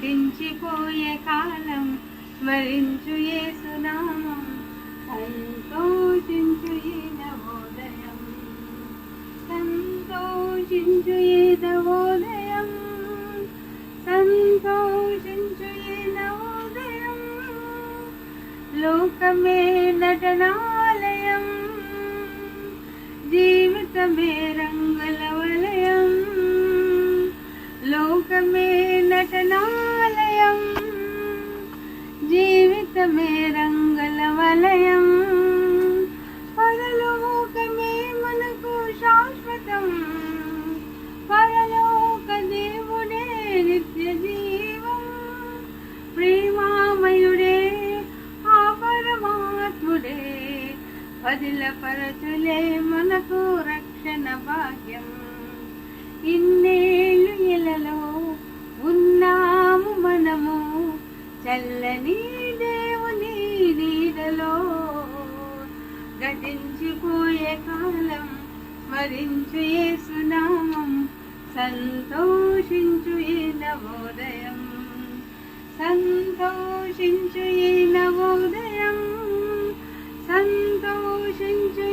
గతించిపోయే కాలం స్మరించు యేసునామం సంతోషించు ఈ నవోదయం సంతోషించు ఈ నవోదయం సంతోషించు ఈ నవోదయం లోకమే నటనాలయం జీవితమే రంగుల వలయం లోకమే నటనాలయం జీవితమే రంగుల వలయం పరలోకమే మనకు శాశ్వతం పరలోక దేవుడే నిత్య జీవం ప్రేమామయుడే ఆ పరమాత్ముడే పరచులే మనకు రక్షణ భాగ్యం ఇన్నేళ్ళు ఇలలో ఉన్నాము మనము చల్లని దేవుని నీడలో గతించిపోయే కాలం స్మరించు యేసునామం సంతోషించు ఈ నవోదయం సంతోషించు ఈ నవోదయం సంతోషించు